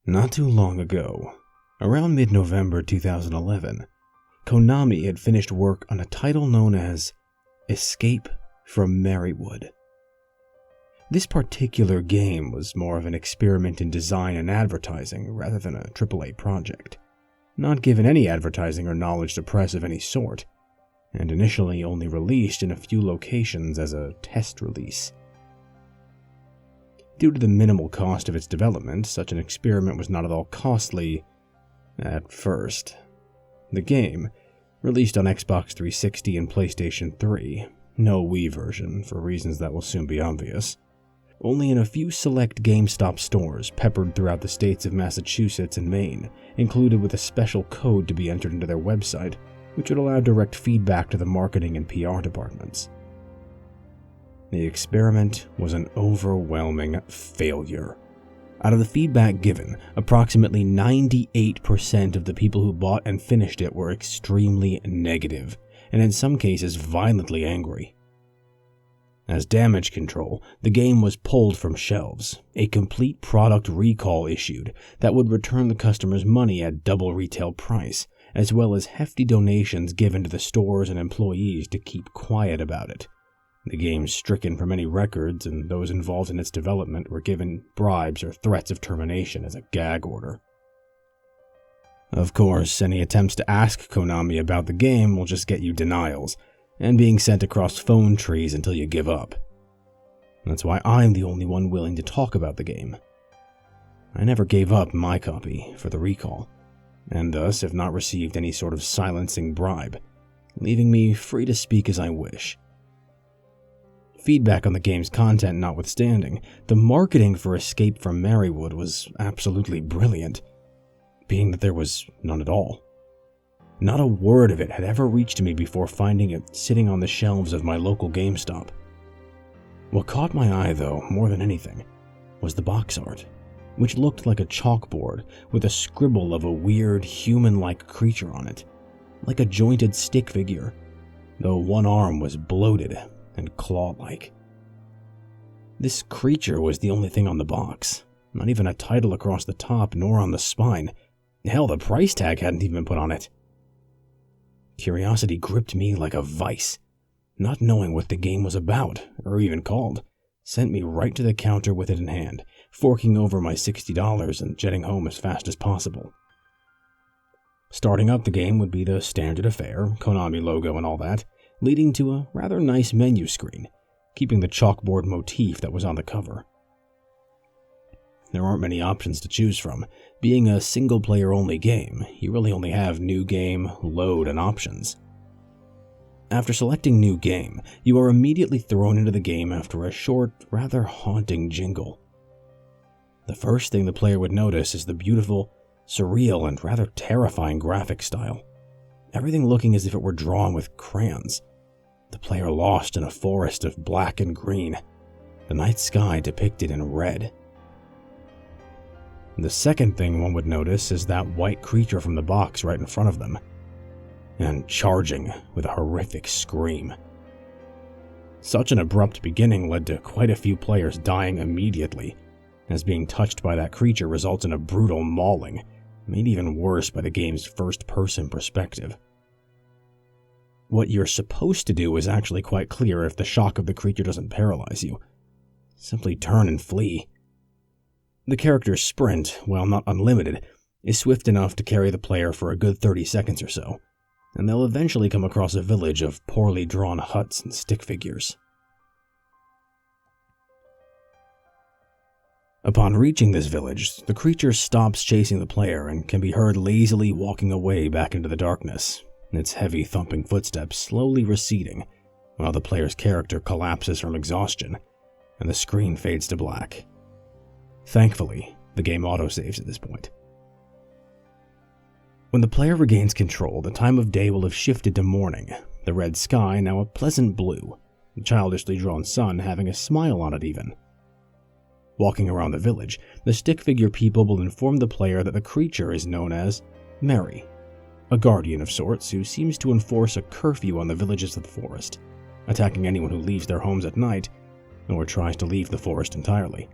Not too long ago, around mid-November 2011, Konami had finished work on a title known as Escape from Merrywood. This particular game was more of an experiment in design and advertising rather than a AAA project, not given any advertising or knowledge to press of any sort, and initially only released in a few locations as a test release. Due to the minimal cost of its development, such an experiment was not at all costly at first. The game, released on Xbox 360 and PlayStation 3, no Wii version for reasons that will soon be obvious, only in a few select GameStop stores peppered throughout the states of Massachusetts and Maine, included with a special code to be entered into their website, which would allow direct feedback to the marketing and PR departments. The experiment was an overwhelming failure. Out of the feedback given, approximately 98% of the people who bought and finished it were extremely negative, and in some cases violently angry. As damage control, the game was pulled from shelves, a complete product recall issued that would return the customers' money at double retail price, as well as hefty donations given to the stores and employees to keep quiet about it. The game stricken from any records, and those involved in its development were given bribes or threats of termination as a gag order. Of course, any attempts to ask Konami about the game will just get you denials, and being sent across phone trees until you give up. That's why I'm the only one willing to talk about the game. I never gave up my copy for the recall, and thus have not received any sort of silencing bribe, leaving me free to speak as I wish. Feedback on the game's content notwithstanding, the marketing for Escape from Merrywood was absolutely brilliant, being that there was none at all. Not a word of it had ever reached me before finding it sitting on the shelves of my local GameStop. What caught my eye, though, more than anything, was the box art, which looked like a chalkboard with a scribble of a weird human-like creature on it, like a jointed stick figure, though one arm was bloated and claw-like. This creature was the only thing on the box, not even a title across the top nor on the spine. Hell, the price tag hadn't even been put on it. Curiosity gripped me like a vice. Not knowing what the game was about, or even called, sent me right to the counter with it in hand, forking over my $60 and jetting home as fast as possible. Starting up the game would be the standard affair, Konami logo and all that, leading to a rather nice menu screen, keeping the chalkboard motif that was on the cover. There aren't many options to choose from. Being a single-player-only game, you really only have New Game, Load, and Options. After selecting New Game, you are immediately thrown into the game after a short, rather haunting jingle. The first thing the player would notice is the beautiful, surreal, and rather terrifying graphic style. Everything looking as if it were drawn with crayons. The player lost in a forest of black and green, the night sky depicted in red. The second thing one would notice is that white creature from the box right in front of them, and charging with a horrific scream. Such an abrupt beginning led to quite a few players dying immediately, as being touched by that creature results in a brutal mauling, made even worse by the game's first-person perspective. What you're supposed to do is actually quite clear if the shock of the creature doesn't paralyze you. Simply turn and flee. The character's sprint, while not unlimited, is swift enough to carry the player for a good 30 seconds or so, and they'll eventually come across a village of poorly drawn huts and stick figures. Upon reaching this village, the creature stops chasing the player and can be heard lazily walking away back into the darkness, its heavy thumping footsteps slowly receding, while the player's character collapses from exhaustion, and the screen fades to black. Thankfully, the game autosaves at this point. When the player regains control, the time of day will have shifted to morning, the red sky now a pleasant blue, the childishly drawn sun having a smile on it even. Walking around the village, the stick figure people will inform the player that the creature is known as Merry, a guardian of sorts who seems to enforce a curfew on the villages of the forest, attacking anyone who leaves their homes at night or tries to leave the forest entirely.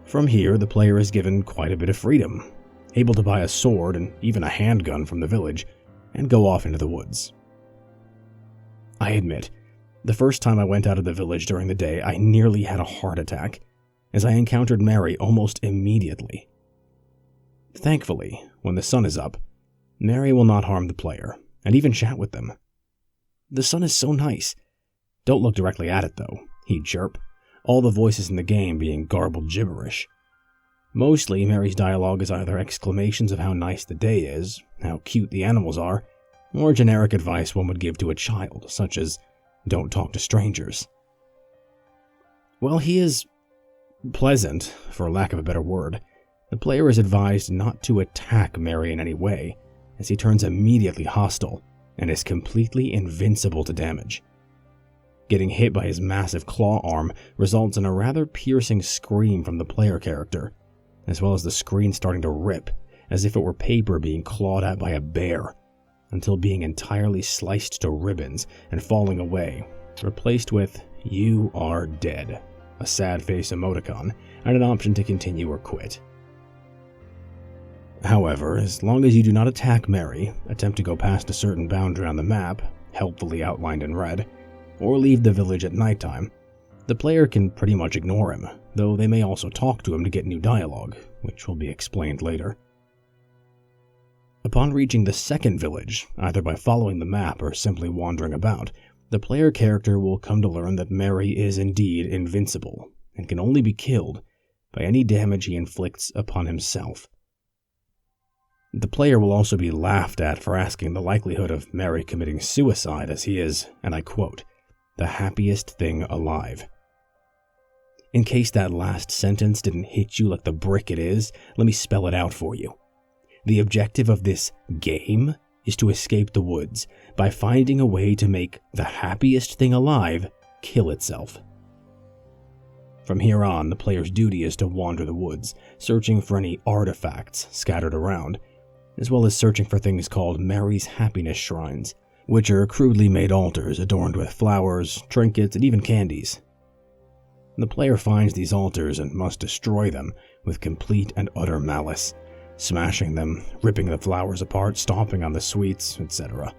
From here, the player is given quite a bit of freedom, able to buy a sword and even a handgun from the village, and go off into the woods. I admit, the first time I went out of the village during the day, I nearly had a heart attack, as I encountered Mary almost immediately. Thankfully, when the sun is up, Mary will not harm the player, and even chat with them. The sun is so nice. Don't look directly at it, though, he'd chirp, all the voices in the game being garbled gibberish. Mostly, Mary's dialogue is either exclamations of how nice the day is, how cute the animals are, or generic advice one would give to a child, such as, don't talk to strangers. While he is pleasant, for lack of a better word, the player is advised not to attack Mary in any way, as he turns immediately hostile and is completely invincible to damage. Getting hit by his massive claw arm results in a rather piercing scream from the player character, as well as the screen starting to rip, as if it were paper being clawed at by a bear, until being entirely sliced to ribbons and falling away, replaced with, "You are dead," a sad face emoticon, and an option to continue or quit. However, as long as you do not attack Mary, attempt to go past a certain boundary on the map, helpfully outlined in red, or leave the village at nighttime, the player can pretty much ignore him, though they may also talk to him to get new dialogue, which will be explained later. Upon reaching the second village, either by following the map or simply wandering about, the player character will come to learn that Mary is indeed invincible, and can only be killed by any damage he inflicts upon himself. The player will also be laughed at for asking the likelihood of Mary committing suicide, as he is, and I quote, "the happiest thing alive." In case that last sentence didn't hit you like the brick it is, let me spell it out for you. The objective of this game is to escape the woods by finding a way to make the happiest thing alive kill itself. From here on, the player's duty is to wander the woods, searching for any artifacts scattered around, as well as searching for things called Mary's Happiness Shrines, which are crudely made altars adorned with flowers, trinkets, and even candies. The player finds these altars and must destroy them with complete and utter malice, smashing them, ripping the flowers apart, stomping on the sweets, etc.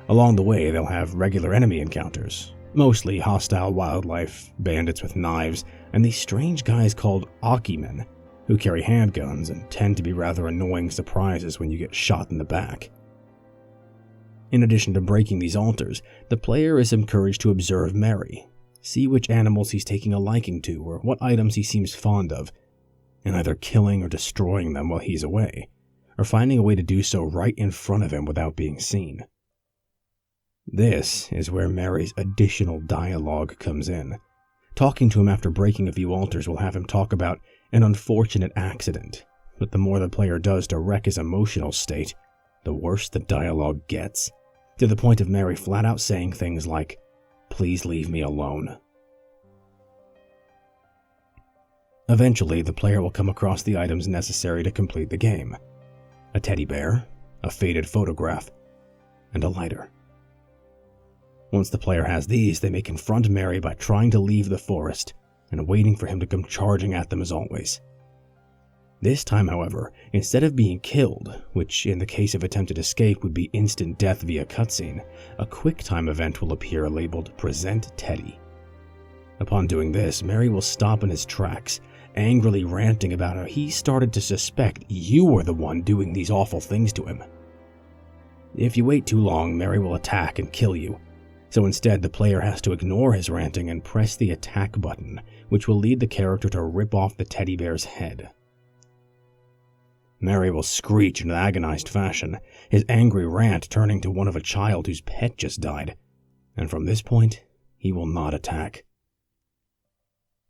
Along the way, they'll have regular enemy encounters, mostly hostile wildlife, bandits with knives, and these strange guys called Akimen, who carry handguns and tend to be rather annoying surprises when you get shot in the back. In addition to breaking these altars, the player is encouraged to observe Mary, see which animals he's taking a liking to or what items he seems fond of, and either killing or destroying them while he's away, or finding a way to do so right in front of him without being seen. This is where Mary's additional dialogue comes in. Talking to him after breaking a few altars will have him talk about an unfortunate accident, but the more the player does to wreck his emotional state, the worse the dialogue gets, to the point of Mary flat out saying things like, "Please leave me alone." Eventually, the player will come across the items necessary to complete the game: a teddy bear, a faded photograph, and a lighter. Once the player has these, they may confront Mary by trying to leave the forest and waiting for him to come charging at them as always. This time, however, instead of being killed, which in the case of attempted escape would be instant death via cutscene, a QuickTime event will appear labeled Present Teddy. Upon doing this, Mary will stop in his tracks, angrily ranting about how he started to suspect you were the one doing these awful things to him. If you wait too long, Mary will attack and kill you, so instead the player has to ignore his ranting and press the attack button, which will lead the character to rip off the teddy bear's head. Mary will screech in an agonized fashion, his angry rant turning to one of a child whose pet just died, and from this point, he will not attack.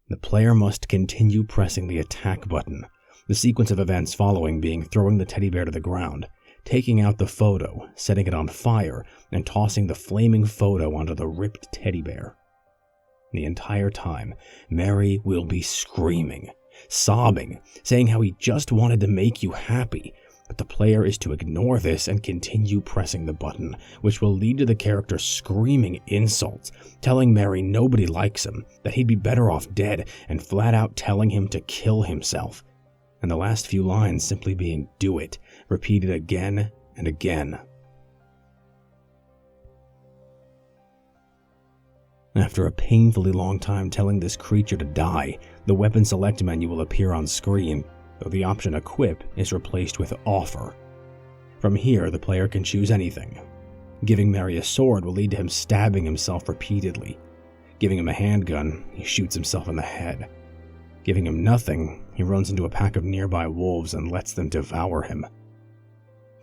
The player must continue pressing the attack button, the sequence of events following being throwing the teddy bear to the ground, taking out the photo, setting it on fire, and tossing the flaming photo onto the ripped teddy bear. The entire time, Mary will be screaming, sobbing, saying how he just wanted to make you happy, but the player is to ignore this and continue pressing the button, which will lead to the character screaming insults, telling Merry nobody likes him, that he'd be better off dead, and flat out telling him to kill himself. And the last few lines simply being "do it," repeated again and again. After a painfully long time telling this creature to die, the weapon select menu will appear on screen, though the option Equip is replaced with Offer. From here, the player can choose anything. Giving Merry a sword will lead to him stabbing himself repeatedly. Giving him a handgun, he shoots himself in the head. Giving him nothing, he runs into a pack of nearby wolves and lets them devour him.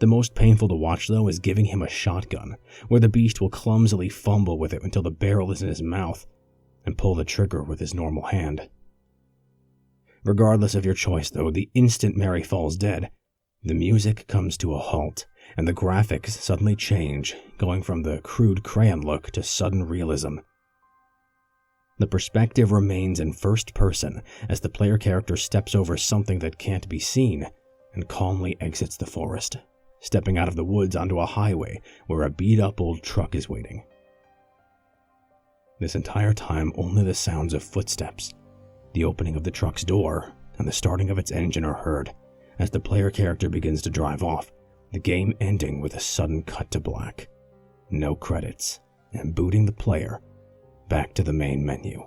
The most painful to watch, though, is giving him a shotgun, where the beast will clumsily fumble with it until the barrel is in his mouth, and pull the trigger with his normal hand. Regardless of your choice, though, the instant Merry falls dead, the music comes to a halt, and the graphics suddenly change, going from the crude crayon look to sudden realism. The perspective remains in first person as the player character steps over something that can't be seen and calmly exits the forest, stepping out of the woods onto a highway where a beat-up old truck is waiting. This entire time, only the sounds of footsteps, the opening of the truck's door, and the starting of its engine are heard as the player character begins to drive off, the game ending with a sudden cut to black, no credits, and booting the player back to the main menu.